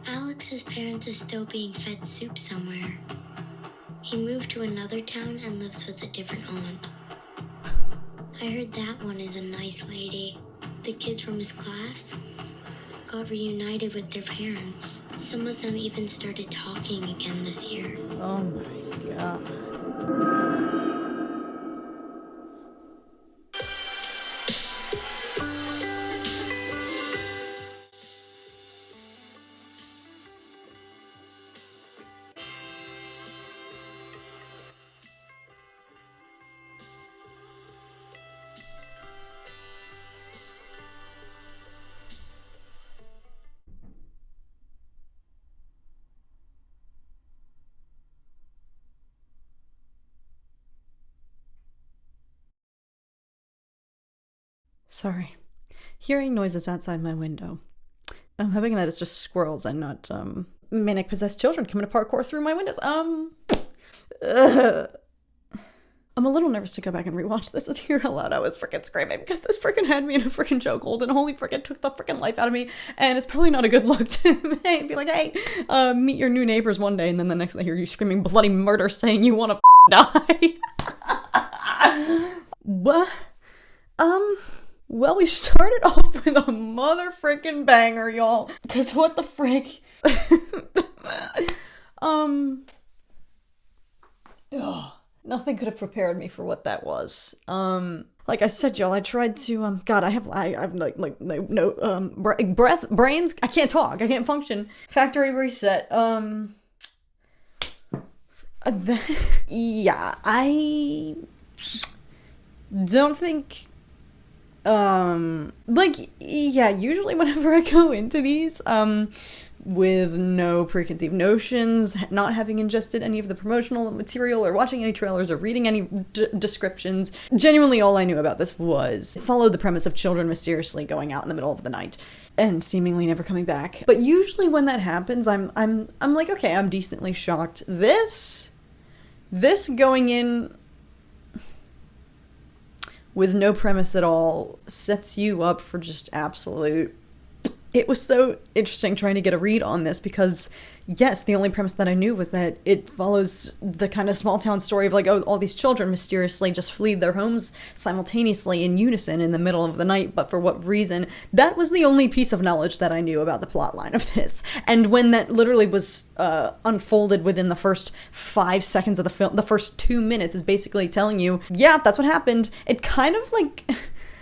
Alex's parents is still being fed soup somewhere. He moved to another town and lives with a different aunt. I heard that one is a nice lady. The kids from his class got reunited with their parents. Some of them even started talking again this year. Oh my god. Sorry. Hearing noises outside my window. I'm hoping that it's just squirrels and not, manic possessed children coming to parkour through my windows. I'm a little nervous to go back and rewatch this and hear how loud I was freaking screaming because this freaking had me in a freaking chokehold and holy freaking took the freaking life out of me. And it's probably not a good look to be like, hey, meet your new neighbors one day, and then the next day I hear you screaming bloody murder saying you want to die. What? Well, we started off with a mother freaking banger, y'all. Cause what the frick? Nothing could have prepared me for what that was. Like I said, y'all, I tried to, God, I have brains, I can't talk, I can't function. Factory reset, yeah, I don't think, usually whenever I go into these, with no preconceived notions, not having ingested any of the promotional material or watching any trailers or reading any descriptions. Genuinely all I knew about this was it followed the premise of children mysteriously going out in the middle of the night and seemingly never coming back. But usually when that happens, I'm like, okay, I'm decently shocked. This going in with no premise at all sets you up for just absolute. It was so interesting trying to get a read on this because, yes, the only premise that I knew was that it follows the kind of small town story of like, oh, all these children mysteriously just flee their homes simultaneously in unison in the middle of the night, but for what reason? That was the only piece of knowledge that I knew about the plot line of this. And when that literally was unfolded within the first 5 seconds of the film, the first 2 minutes is basically telling you, yeah, that's what happened. It kind of like,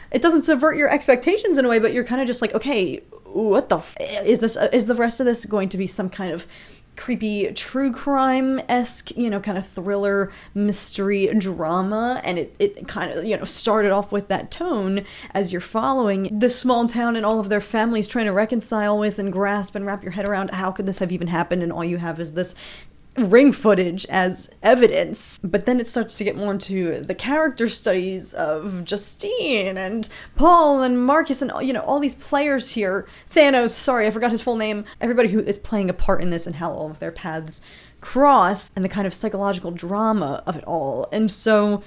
it doesn't subvert your expectations in a way, but you're kind of just like, okay, what the is this? Is the rest of this going to be some kind of creepy true crime-esque, kind of thriller, mystery, drama? And it kind of, started off with that tone as you're following this small town and all of their families trying to reconcile with and grasp and wrap your head around how could this have even happened, and all you have is this ring footage as evidence. But then it starts to get more into the character studies of Justine and Paul and Marcus and all these players here. Thanos, sorry, I forgot his full name. Everybody who is playing a part in this and how all of their paths cross and the kind of psychological drama of it all. And so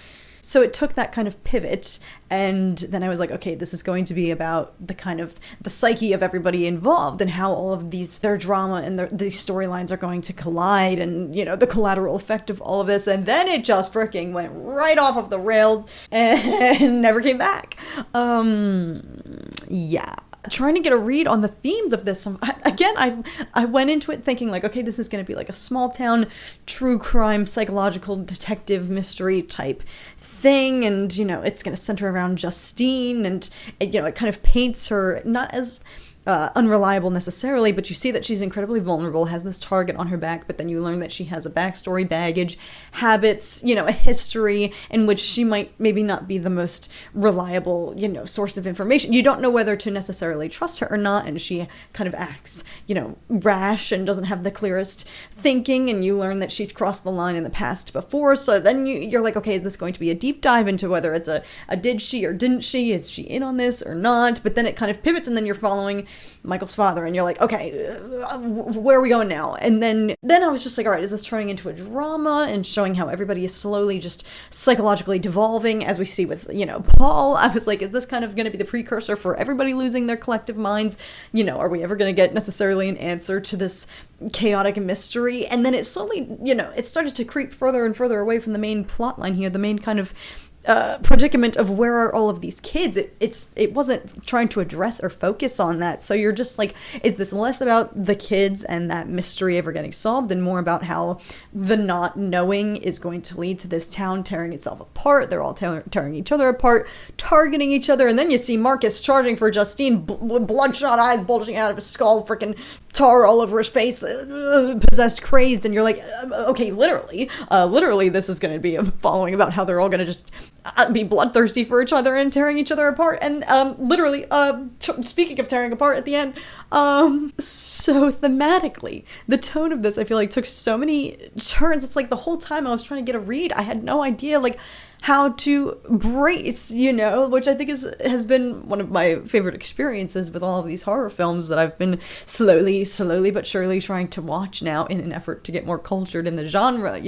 it took that kind of pivot, and then I was like, okay, this is going to be about the kind of the psyche of everybody involved and how all of their drama and these storylines are going to collide, and the collateral effect of all of this. And then it just freaking went right off of the rails and never came back. Yeah. Trying to get a read on the themes of this. Again, I went into it thinking like, okay, this is going to be like a small town true crime psychological detective mystery type thing, and it's going to center around Justine, and it kind of paints her not as unreliable necessarily, but you see that she's incredibly vulnerable, has this target on her back, but then you learn that she has a backstory, baggage, habits, a history in which she might maybe not be the most reliable, source of information. You don't know whether to necessarily trust her or not, and she kind of acts, rash and doesn't have the clearest thinking, and you learn that she's crossed the line in the past before, so then you're like, okay, is this going to be a deep dive into whether it's a did she or didn't she, is she in on this or not? But then it kind of pivots, and then you're following Michael's father, and you're like, okay, where are we going now? And then I was just like, all right, is this turning into a drama and showing how everybody is slowly just psychologically devolving, as we see with, Paul? I was like, is this kind of going to be the precursor for everybody losing their collective minds? Are we ever going to get necessarily an answer to this chaotic mystery? And then it slowly, it started to creep further and further away from the main plot line here, the main kind of predicament of where are all of these kids. It wasn't trying to address or focus on that. So you're just like, is this less about the kids and that mystery ever getting solved, and more about how the not knowing is going to lead to this town tearing itself apart? They're all tearing each other apart, targeting each other, and then you see Marcus charging for Justine with bloodshot eyes bulging out of his skull, freaking tar all over his face, possessed, crazed, and you're like, okay, literally this is going to be a following about how they're all going to just be bloodthirsty for each other and tearing each other apart. And speaking of tearing apart at the end, so thematically, the tone of this, I feel like, took so many turns. It's like the whole time I was trying to get a read, I had no idea like how to brace, which I think has been one of my favorite experiences with all of these horror films that I've been slowly but surely trying to watch now in an effort to get more cultured in the genre.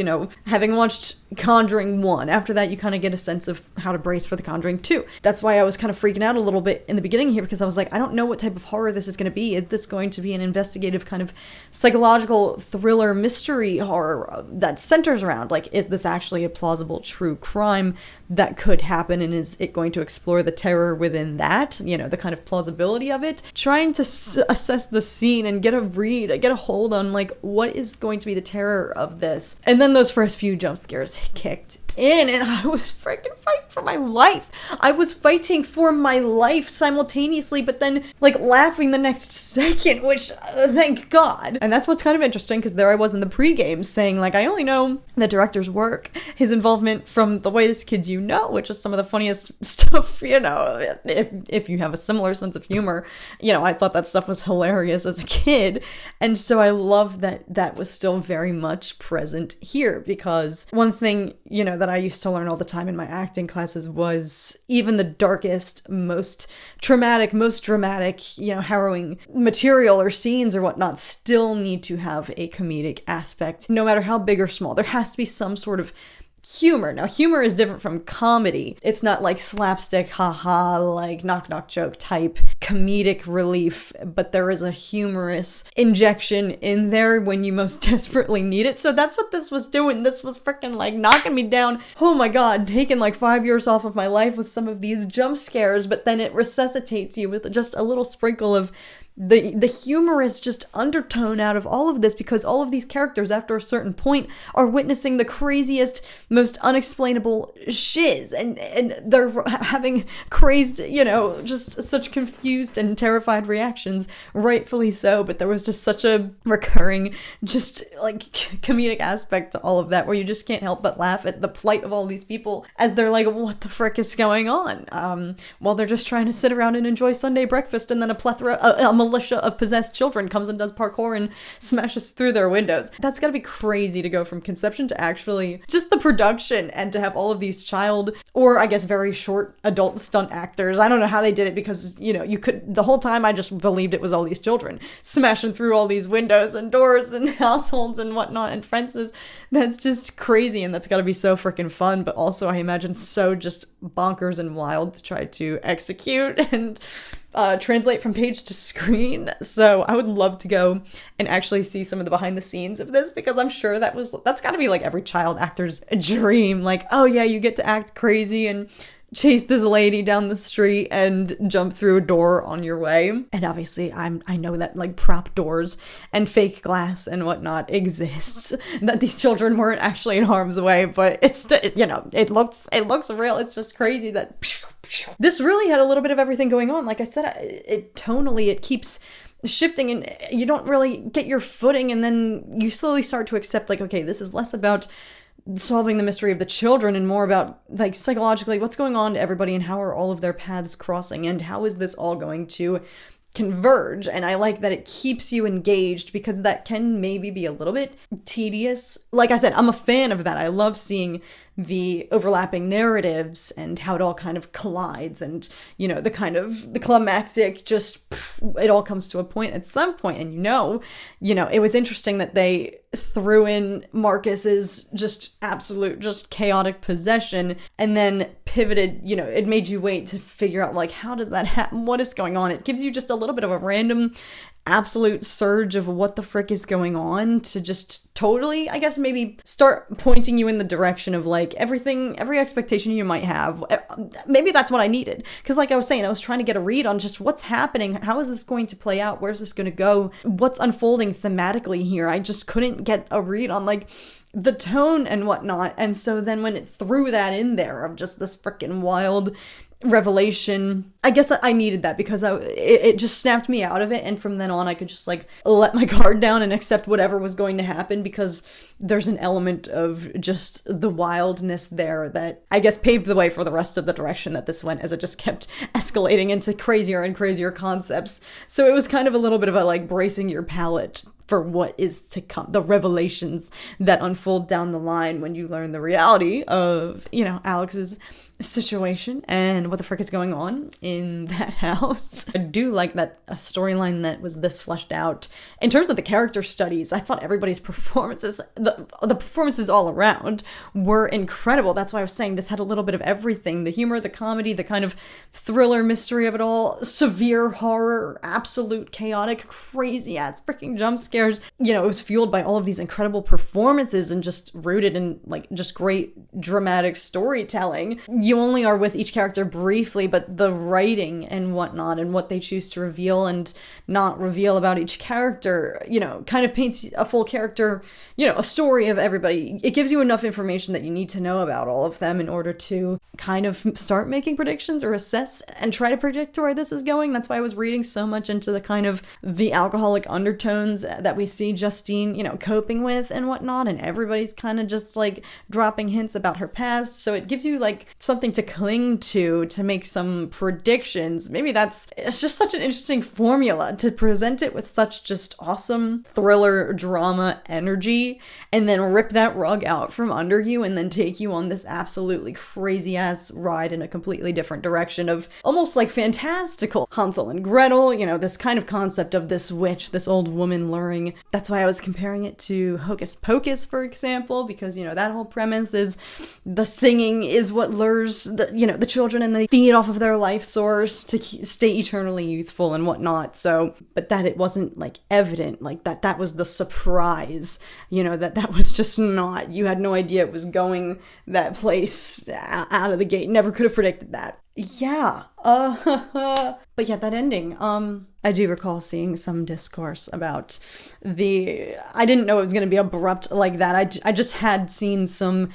Having watched Conjuring 1. After that, you kind of get a sense of how to brace for The Conjuring 2. That's why I was kind of freaking out a little bit in the beginning here, because I was like, I don't know what type of horror this is going to be. Is this going to be an investigative kind of psychological thriller mystery horror that centers around, like, is this actually a plausible true crime that could happen, and is it going to explore the terror within that, you know, the kind of plausibility of it? Trying to assess the scene and get a hold on, like, what is going to be the terror of this. And then those first few jump scares kicked in, and I was freaking fighting for my life. I was fighting for my life simultaneously, but then, like, laughing the next second, which, thank God. And that's what's kind of interesting, because there I was in the pregame saying, like, I only know the director's work, his involvement from The Whitest Kids You Know, which is some of the funniest stuff, you know, if you have a similar sense of humor. You know, I thought that stuff was hilarious as a kid, and so I love that that was still very much present here, because one thing, you know, that I used to learn all the time in my acting classes was even the darkest, most traumatic, most dramatic, you know, harrowing material or scenes or whatnot still need to have a comedic aspect, no matter how big or small. There has to be some sort of humor. Now, humor is different from comedy. It's not like slapstick, haha, like knock-knock joke type comedic relief, but there is a humorous injection in there when you most desperately need it. So that's what this was doing. This was freaking like knocking me down. Oh my God, taking like 5 years off of my life with some of these jump scares, but then it resuscitates you with just a little sprinkle of the humorous just undertone out of all of this, because all of these characters after a certain point are witnessing the craziest, most unexplainable shiz, and they're having crazed, you know, just such confused and terrified reactions, rightfully so. But there was just such a recurring, just like comedic aspect to all of that, where you just can't help but laugh at the plight of all these people as they're like, what the frick is going on, while they're just trying to sit around and enjoy Sunday breakfast, and then a militia of possessed children comes and does parkour and smashes through their windows. That's gotta be crazy to go from conception to actually just the production, and to have all of these child, or I guess very short adult stunt actors. I don't know how they did it, because, you know, you could, the whole time I just believed it was all these children smashing through all these windows and doors and households and whatnot and fences. That's just crazy, and that's gotta be so freaking fun, but also I imagine so just bonkers and wild to try to execute and translate from page to screen. So I would love to go and actually see some of the behind the scenes of this, because I'm sure that's got to be like every child actor's dream. Like, oh yeah, you get to act crazy and chase this lady down the street and jump through a door on your way. And obviously I know that like prop doors and fake glass and whatnot exists, that these children weren't actually in harm's way, but it's, you know, it looks real. It's just crazy that this really had a little bit of everything going on. Like I said, it tonally, it keeps shifting, and you don't really get your footing, and then you slowly start to accept, like, okay, this is less about solving the mystery of the children and more about, like, psychologically what's going on to everybody and how are all of their paths crossing and how is this all going to converge. And I like that it keeps you engaged, because that can maybe be a little bit tedious. Like I said, I'm a fan of that. I love seeing the overlapping narratives and how it all kind of collides, and, you know, the climactic, just it all comes to a point at some point. And you know, it was interesting that they threw in Marcus's just absolute, just chaotic possession, and then pivoted, you know, it made you wait to figure out, like, how does that happen? What is going on? It gives you just a little bit of a random absolute surge of what the frick is going on, to just totally, I guess, maybe start pointing you in the direction of, like, every expectation you might have. Maybe that's what I needed, because like I was saying, I was trying to get a read on just what's happening, how is this going to play out, where's this going to go, what's unfolding thematically here. I just couldn't get a read on, like, the tone and whatnot. And so then when it threw that in there of just this freaking wild revelation, I guess I needed that, because it just snapped me out of it, and from then on I could just, like, let my guard down and accept whatever was going to happen, because there's an element of just the wildness there that I guess paved the way for the rest of the direction that this went, as it just kept escalating into crazier and crazier concepts. So it was kind of a little bit of a, like, bracing your palate for what is to come, the revelations that unfold down the line when you learn the reality of, you know, Alex's situation and what the frick is going on in that house. I do like that a storyline that was this fleshed out. In terms of the character studies, I thought everybody's performances, the performances all around were incredible. That's why I was saying this had a little bit of everything. The humor, the comedy, the kind of thriller mystery of it all, severe horror, absolute chaotic, crazy ass freaking jump scares. You know, it was fueled by all of these incredible performances and just rooted in like just great dramatic storytelling. You only are with each character briefly, but the writing and whatnot and what they choose to reveal and not reveal about each character, you know, kind of paints a full character, you know, a story of everybody. It gives you enough information that you need to know about all of them in order to kind of start making predictions or assess and try to predict where this is going. That's why I was reading so much into the kind of the alcoholic undertones that we see Justine, you know, coping with and whatnot, and everybody's kind of just like dropping hints about her past. So it gives you like something to cling to make some predictions. Maybe it's just such an interesting formula to present it with such just awesome thriller drama energy and then rip that rug out from under you and then take you on this absolutely crazy ass ride in a completely different direction of almost like fantastical Hansel and Gretel, you know, this kind of concept of this witch, this old woman luring. That's why I was comparing it to Hocus Pocus, for example, because, you know, that whole premise is the singing is what lures the children, and they feed off of their life source to stay eternally youthful and whatnot. So, but that it wasn't like evident, like that was the surprise, you know, that was just not, you had no idea it was going that place out of the gate. Never could have predicted that. Yeah. But yeah, that ending, I do recall seeing some discourse about I didn't know it was going to be abrupt like that. I just had seen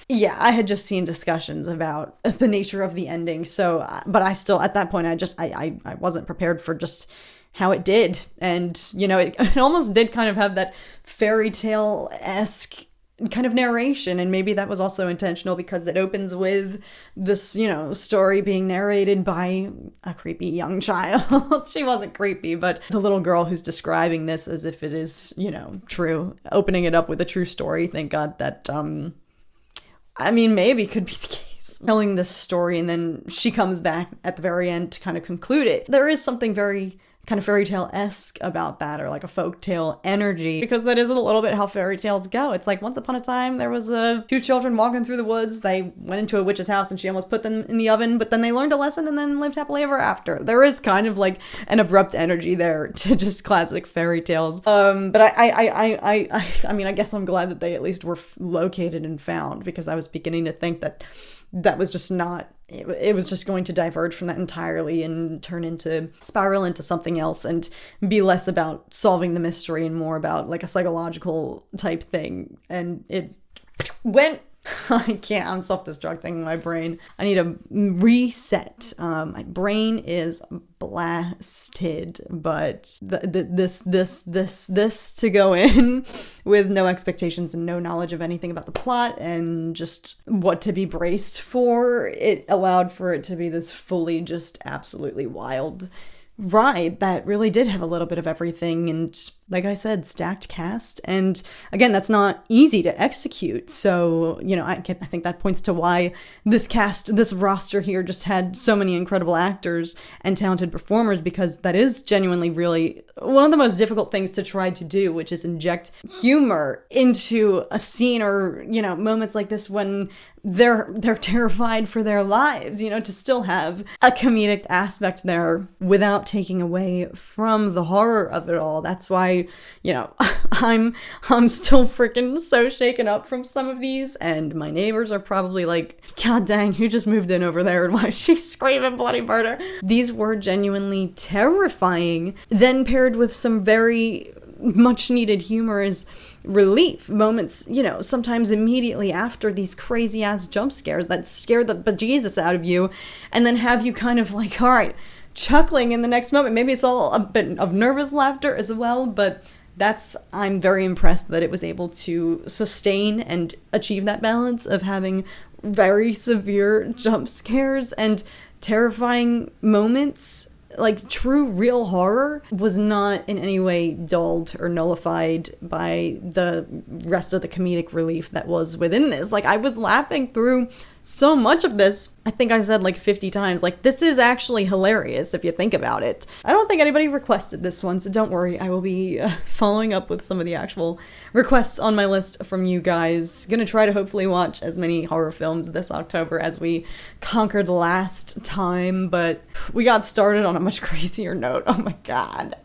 I had just seen discussions about the nature of the ending. So, but I still, at that point, I wasn't prepared for just how it did. And, you know, it almost did kind of have that fairy tale-esque kind of narration, and maybe that was also intentional because it opens with this, you know, story being narrated by a creepy young child. She wasn't creepy, but the little girl who's describing this as if it is, you know, true, opening it up with a true story. Thank God that I mean, maybe could be the case, telling this story and then she comes back at the very end to kind of conclude it. There is something very kind of fairy tale-esque about that, or like a folk tale energy, because that is a little bit how fairy tales go. It's like once upon a time there was two children walking through the woods. They went into a witch's house and she almost put them in the oven, but then they learned a lesson and then lived happily ever after. There is kind of like an abrupt energy there to just classic fairy tales. But I mean, I guess I'm glad that they at least were located and found, because I was beginning to think that was just not, it was just going to diverge from that entirely and spiral into something else and be less about solving the mystery and more about like a psychological type thing. And it went, I can't, I'm self-destructing my brain. I need a reset. My brain is blasted, but this to go in with no expectations and no knowledge of anything about the plot and just what to be braced for, it allowed for it to be this fully just absolutely wild ride that really did have a little bit of everything. And like I said, stacked cast. And again, that's not easy to execute. So, you know, I think that points to why this cast, this roster here just had so many incredible actors and talented performers, because that is genuinely really one of the most difficult things to try to do, which is inject humor into a scene or, you know, moments like this when they're terrified for their lives, you know, to still have a comedic aspect there without taking away from the horror of it all. That's why, you know, I'm still freaking so shaken up from some of these, and my neighbors are probably like, God dang, who just moved in over there and why is she screaming bloody murder? These were genuinely terrifying, then paired with some very much needed humorous relief moments, you know, sometimes immediately after these crazy ass jump scares that scare the bejesus out of you, and then have you kind of like, all right, chuckling in the next moment. Maybe it's all a bit of nervous laughter as well, but I'm very impressed that it was able to sustain and achieve that balance of having very severe jump scares and terrifying moments. Like, true real horror was not in any way dulled or nullified by the rest of the comedic relief that was within this. Like, I was laughing through so much of this, I think I said like 50 times, like this is actually hilarious if you think about it. I don't think anybody requested this one, so don't worry, I will be following up with some of the actual requests on my list from you guys. Gonna try to hopefully watch as many horror films this October as we conquered last time, but we got started on a much crazier note. Oh my god.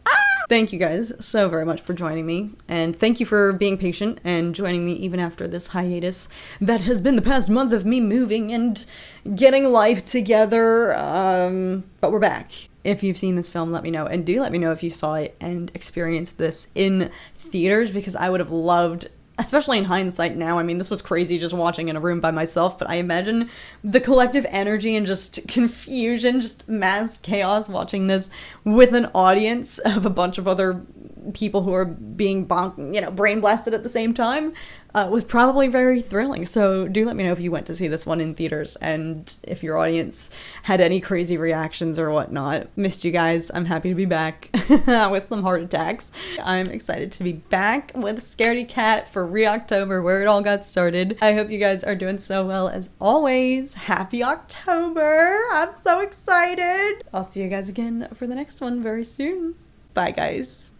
Thank you guys so very much for joining me, and thank you for being patient and joining me even after this hiatus that has been the past month of me moving and getting life together, but we're back. If you've seen this film, let me know, and do let me know if you saw it and experienced this in theaters, because I would have loved, especially in hindsight now, I mean, this was crazy just watching in a room by myself, but I imagine the collective energy and just confusion, just mass chaos watching this with an audience of a bunch of other people who are being brain blasted at the same time was probably very thrilling. So do let me know if you went to see this one in theaters and if your audience had any crazy reactions or whatnot. Missed you guys. I'm happy to be back with some heart attacks. I'm excited to be back with Scaredy Cat for REACTOBER, where it all got started. I hope you guys are doing so well as always. Happy October! I'm so excited! I'll see you guys again for the next one very soon. Bye, guys.